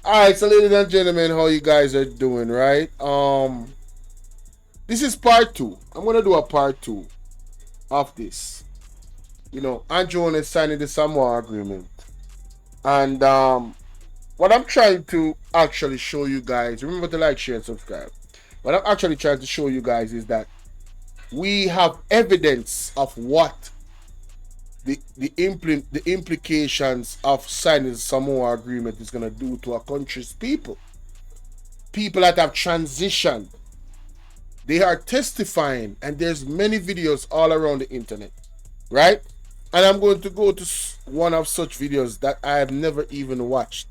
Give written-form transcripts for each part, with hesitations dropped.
Alright, so ladies and gentlemen, how you guys are doing, right? This is part two. I'm gonna do a part two of this. Andrew Holness signing the Samoa agreement. And what I'm trying to actually show you guys, remember to like, share, and subscribe. What I'm actually trying to show you guys is that we have evidence of what the implications of signing the Samoa agreement is gonna do to our country's people. People that have transitioned. They are testifying, and there's many videos all around the internet, right? And I'm going to go to one of such videos that I have never even watched.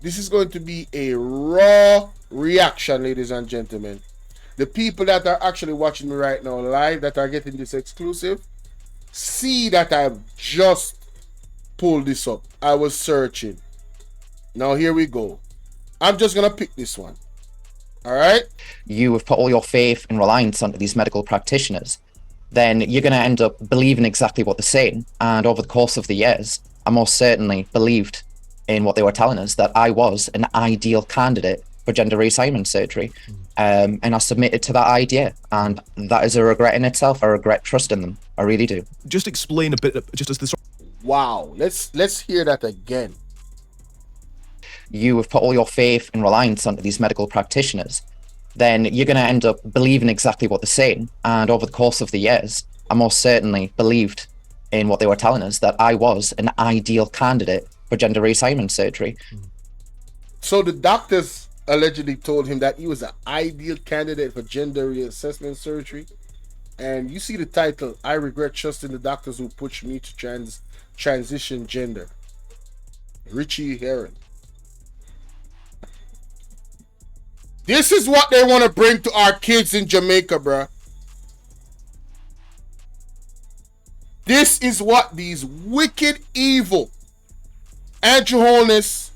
This is going to be a raw reaction, ladies and gentlemen. The people that are actually watching me right now live, that are getting this exclusive, see that I've just pulled this up. I was searching. Now here we go. I'm just going to pick this one. All right. You have put all your faith and reliance onto these medical practitioners, then you're going to end up believing exactly what they're saying. And over the course of the years, I most certainly believed in what they were telling us, that I was an ideal candidate for gender reassignment surgery. And I submitted to that idea, and that is a regret in itself. I regret trusting them. I really do. Just explain a bit, just as this. Wow. Let's hear that again. You have put all your faith and reliance onto these medical practitioners, then you're going to end up believing exactly what they're saying. And over the course of the years, I most certainly believed in what they were telling us, that I was an ideal candidate for gender reassignment surgery. So the doctors allegedly told him that he was an ideal candidate for gender reassessment surgery. And you see the title, I regret trusting the doctors who pushed me to transition gender. Richie Herron. This is what they want to bring to our kids in Jamaica, bruh. This is what these wicked, evil, Andrew Holness,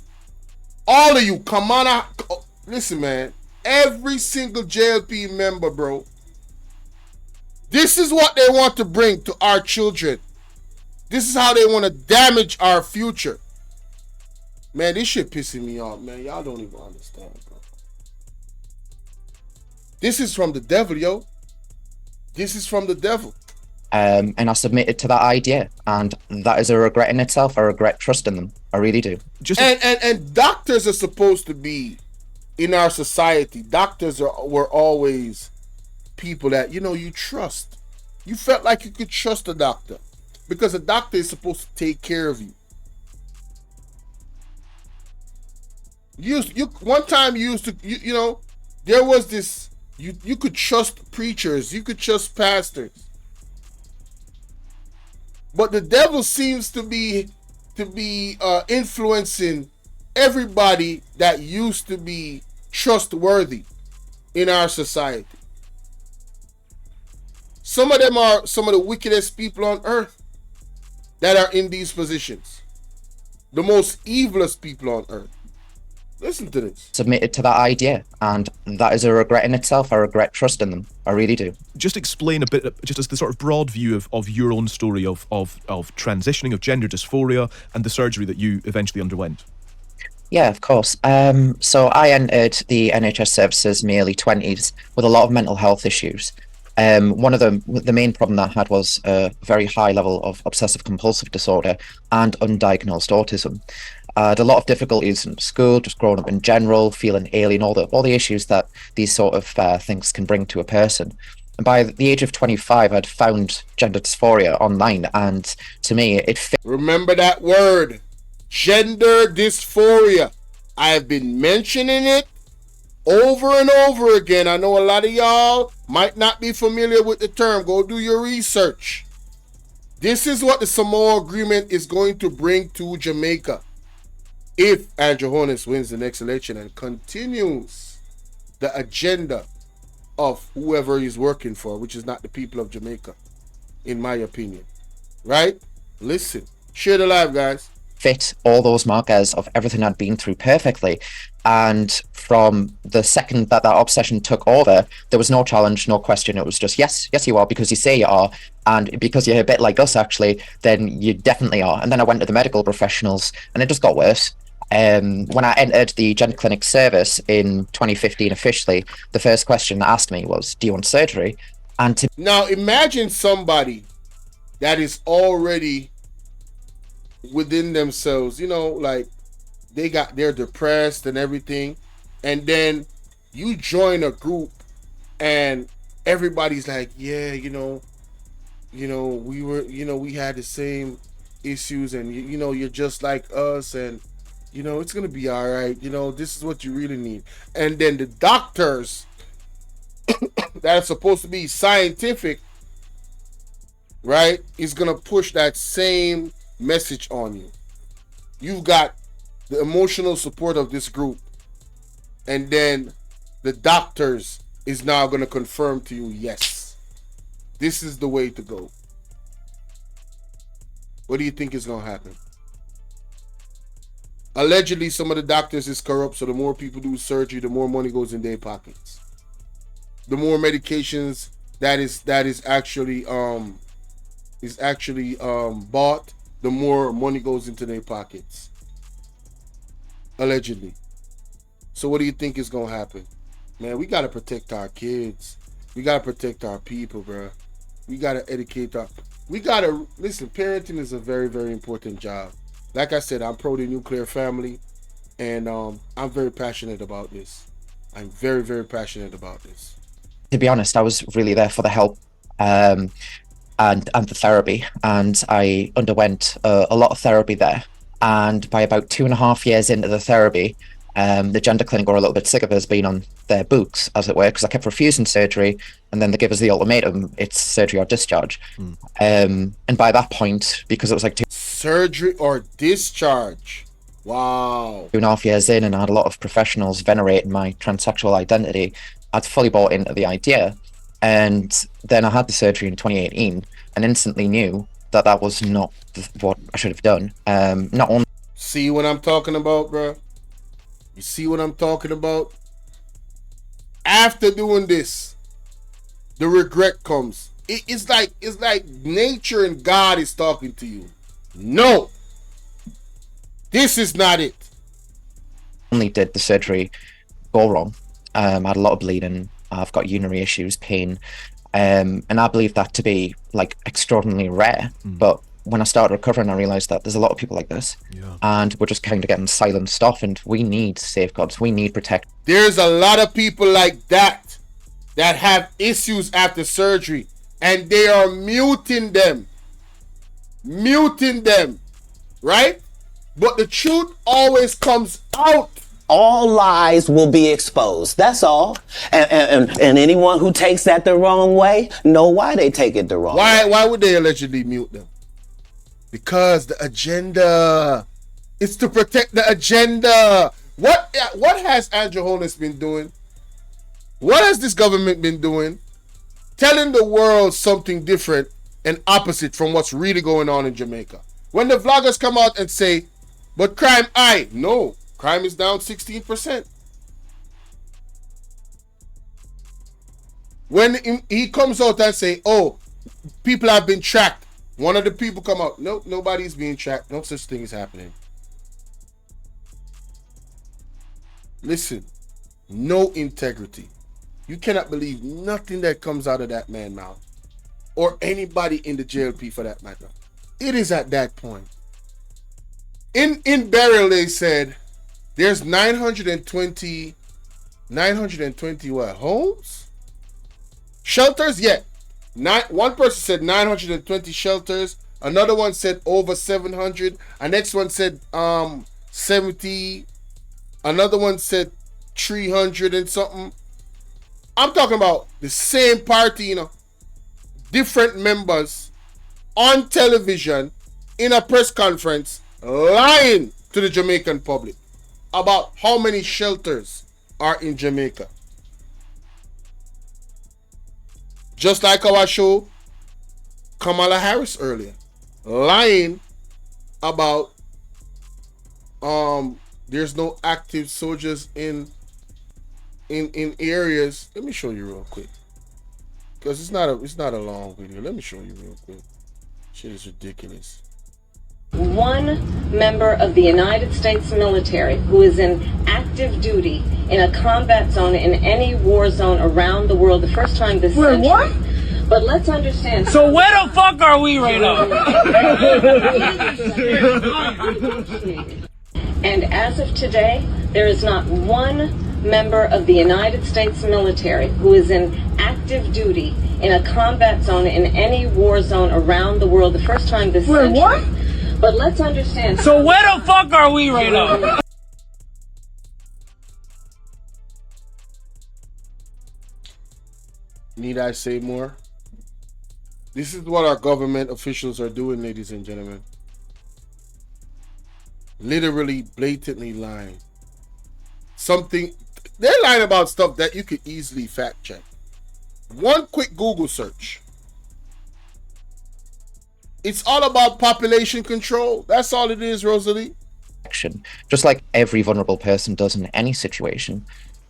all of you, come on out. Listen, man. Every single JLP member, bro. This is what they want to bring to our children. This is how they want to damage our future. Man, this shit pissing me off, man. Y'all don't even understand, bro. This is from the devil, yo. This is from the devil. And I submitted to that idea, and that is a regret in itself. I regret trusting them. I really do. And doctors are supposed to be in our society. Doctors were always people that you trust. You felt like you could trust a doctor because a doctor is supposed to take care of you. One time you used to there was this. You could trust preachers. You could trust pastors. But the devil seems to be influencing everybody that used to be trustworthy in our society. Some of them are some of the wickedest people on earth that are in these positions. The most evilest people on earth. Listen to this. Submitted to that idea, and that is a regret in itself. I regret trusting them. I really do. Just explain a bit, just as the sort of broad view of your own story of transitioning, of gender dysphoria, and the surgery that you eventually underwent. Yeah, of course. So I entered the NHS services in my early 20s with a lot of mental health issues. One of the main problem that I had was a very high level of obsessive compulsive disorder and undiagnosed autism. I had a lot of difficulties in school, just growing up in general, feeling alien, all the issues that these sort of things can bring to a person. And by the age of 25, I'd found gender dysphoria online, and to me, it fit. Remember that word, gender dysphoria. I have been mentioning it over and over again. I know a lot of y'all might not be familiar with the term. Go do your research. This is what the Samoa Agreement is going to bring to Jamaica if Andrew Holness wins the next election and continues the agenda of whoever he's working for, which is not the people of Jamaica, in my opinion. Right? Listen. Share the live, guys. Fit all those markers of everything I'd been through perfectly. And from the second that obsession took over, there was no challenge, no question. It was just, yes, you are, because you say you are. And because you're a bit like us, actually, then you definitely are. And then I went to the medical professionals, and it just got worse. When I entered the gender clinic service in 2015 officially, the first question that asked me was, "Do you want surgery?" And to Now imagine somebody that is already within themselves, like they're depressed and everything, and then you join a group and everybody's like, yeah, we had the same issues, and you're just like us, and it's gonna be all right. This is what you really need. And then the doctors that are supposed to be scientific, right, is gonna push that same message on you. You've got the emotional support of this group, and then the doctors is now gonna confirm to you, yes, this is the way to go. What do you think is gonna happen? Allegedly, some of the doctors is corrupt, so the more people do surgery, the more money goes in their pockets. The more medications that is actually bought, the more money goes into their pockets. Allegedly. So what do you think is gonna happen? Man, we gotta protect our kids. We gotta protect our people, bro. We gotta educate we gotta listen. Parenting is a very, very important job. Like I said, I'm pro the nuclear family, and I'm very passionate about this. I'm very, very passionate about this. be honest, I was really there for the help and the therapy, and I underwent a lot of therapy there. And by about 2.5 years into the therapy, the gender clinic were a little bit sick of us being on their books, as it were, because I kept refusing surgery, and then they give us the ultimatum: it's surgery or discharge. And by that point, because it was like Surgery or discharge. Wow. 2.5 years in, and I had a lot of professionals venerating my transsexual identity, I'd fully bought into the idea. And then I had the surgery in 2018 and instantly knew that that was not what I should have done. Not only See what I'm talking about, bro? You see what I'm talking about? After doing this, the regret comes. It's like nature and God is talking to you. No, this is not it. only did the surgery go wrong, I had a lot of bleeding. I've got urinary issues, pain, and I believe that to be like extraordinarily rare. But when I started recovering, I realized that there's a lot of people like this, and we're just kind of getting silenced off. And we need safeguards. We need protect. There's a lot of people like that have issues after surgery, and they are muting them, right? But the truth always comes out. All lies will be exposed. That's all. And anyone who takes that the wrong way, know why they take it the wrong way. Why would they allegedly mute them? Because the agenda. It's to protect the agenda. What has Andrew Holness been doing? What has this government been doing? Telling the world something different and opposite from what's really going on in Jamaica. When the vloggers come out and say, but crime, no. Crime is down 16%. When he comes out and say, oh, people have been tracked. One of the people come out, nope, nobody's being tracked. No such thing is happening. Listen, no integrity. You cannot believe nothing that comes out of that man's mouth. Or anybody in the JLP for that matter. It is at that point. In Burial, they said, there's 920 what, homes? Shelters? Yeah. One person said 920 shelters. Another one said over 700. A next one said 70. Another one said 300 and something. I'm talking about the same party, different members on television in a press conference lying to the Jamaican public about how many shelters are in Jamaica. Just like our show Kamala Harris earlier, lying about there's no active soldiers in areas. Let me show you real quick, because it's not a long video. Let me show you real quick. Shit is ridiculous. One member of the United States military who is in active duty in a combat zone in any war zone around the world the first time this century. What? But let's understand. So where the fuck are we right now? And as of today, there is not one member of the United States military who is in active duty in a combat zone in any war zone around the world the first time this century. What? But let's understand. So where the fuck are we right now? Need I say more? This is what our government officials are doing, ladies and gentlemen. Literally, blatantly lying. They're lying about stuff that you could easily fact check. One quick Google search. It's all about population control. That's all it is, Rosalie. Just like every vulnerable person does in any situation.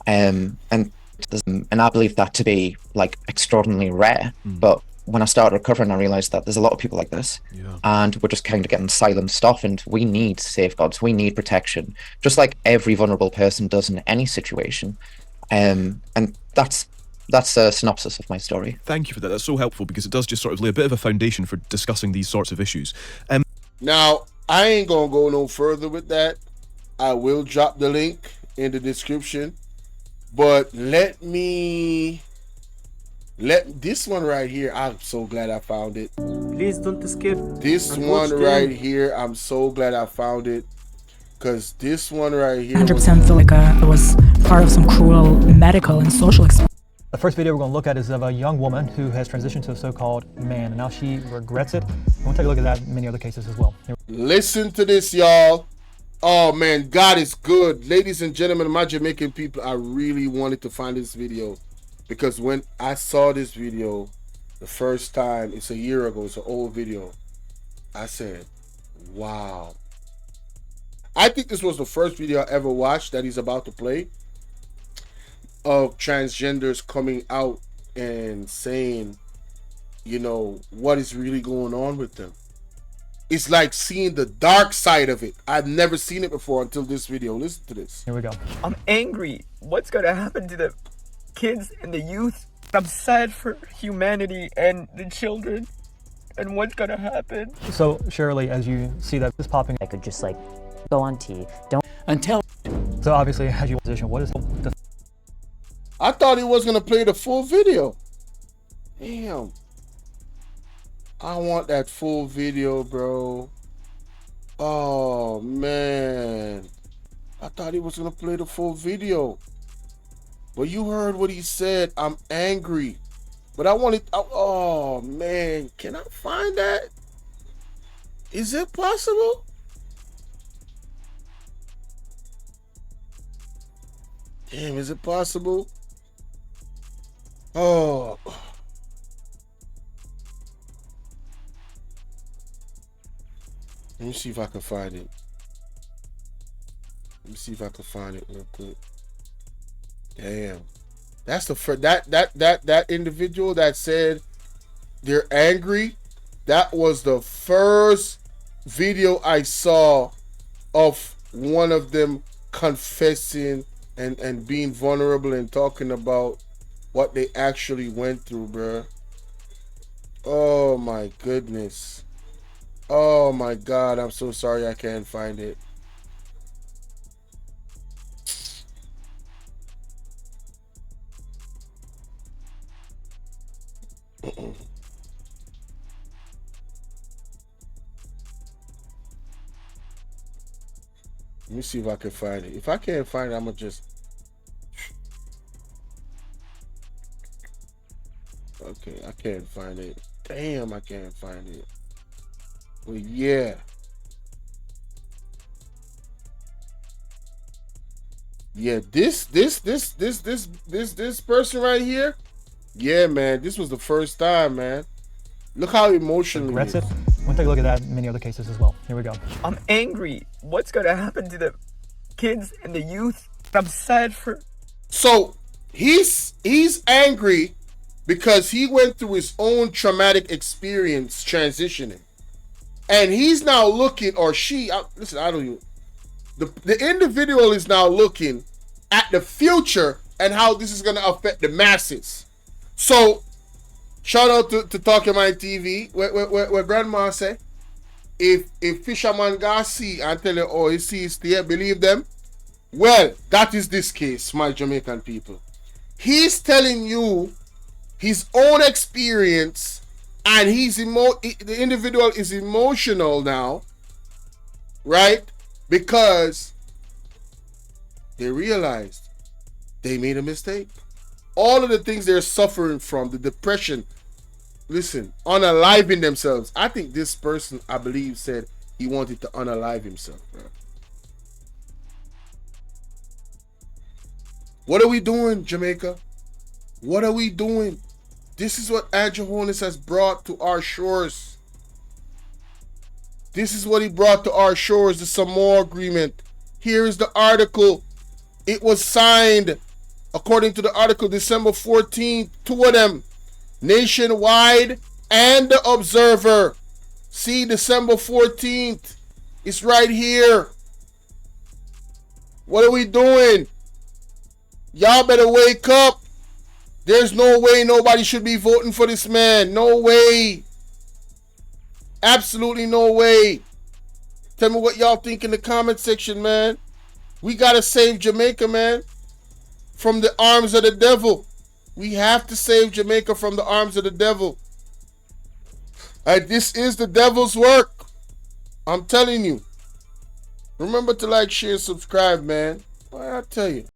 And I believe that to be like extraordinarily rare. But when I started recovering, I realized that there's a lot of people like this, and we're just kind of getting silenced off, and we need safeguards, we need protection, just like every vulnerable person does in any situation. And that's a synopsis of my story. Thank you for that. That's so helpful, because it does just sort of lay a bit of a foundation for discussing these sorts of issues. Now, I ain't gonna go no further with that. I will drop the link in the description, but let this one right here, I'm so glad I found it. Please don't skip. This one right here, I'm so glad I found it, because this one right here 100% feel like it was part of some cruel medical and social experience. The first video we're going to look at is of a young woman who has transitioned to a so-called man, and now she regrets it. We'll take a look at that in many other cases as well. Listen to this, y'all. Oh man, God is good. Ladies and gentlemen, my Jamaican people, I really wanted to find this video, because when I saw this video the first time, it's a year ago, it's an old video, I said, wow. I think this was the first video I ever watched that he's about to play of transgenders coming out and saying, you know, what is really going on with them. It's like seeing the dark side of it. I've never seen it before until this video. Listen to this. Here we go. I'm angry. What's gonna happen to the kids and the youth? I'm sad for humanity and the children. And what's gonna happen? So Shirley, as you see that this popping, I could just like go on T. Don't Until. So obviously, as you position, what is the I thought he was gonna play the full video. Damn. I want that full video, bro. Oh man. I thought he was gonna play the full video. But you heard what he said. I'm angry. But I wanted. Oh man. Can I find that? Is it possible? Damn, is it possible? Oh. Let me see if I can find it. Let me see if I can find it real quick. Damn. That's the first, that individual that said they're angry. That was the first video I saw of one of them confessing and being vulnerable and talking about what they actually went through, bruh. Oh my goodness. Oh my God, I'm so sorry I can't find it. Let me see if I can find it. If I can't find it, I'm gonna just... Okay, I can't find it. Damn, I can't find it. Well, yeah. Yeah, this person right here. Yeah, man, this was the first time, man. Look how emotional he is. We'll take a look at that in many other cases as well. Here we go. I'm angry. What's gonna happen to the kids and the youth? I'm sad for. So he's angry because he went through his own traumatic experience transitioning. And he's now looking, or she, listen, I don't even, the individual is now looking at the future and how this is going to affect the masses. So, shout out to Talking Mind TV, where Grandma say, if fisherman got see and tell you, oh, he sees there, believe them. Well, that is this case, my Jamaican people. He's telling you his own experience, and the individual is emotional now, right? Because they realized they made a mistake. All of the things they're suffering from, the depression, listen, unaliving themselves. I think this person, I believe, said he wanted to unalive himself, bro. What are we doing, Jamaica? What are we doing? This is what Andrew Holness has brought to our shores. This is what he brought to our shores, the Samoa Agreement. Here is the article. It was signed, according to the article, December 14th. Two of them, Nationwide and the Observer. See, December 14th. It's right here. What are we doing? Y'all better wake up. There's no way nobody should be voting for this man. No way. Absolutely no way. Tell me what y'all think in the comment section, man. We got to save Jamaica, man, from the arms of the devil. We have to save Jamaica from the arms of the devil. This is the devil's work. I'm telling you. Remember to like, share, subscribe, man. Boy, I tell you.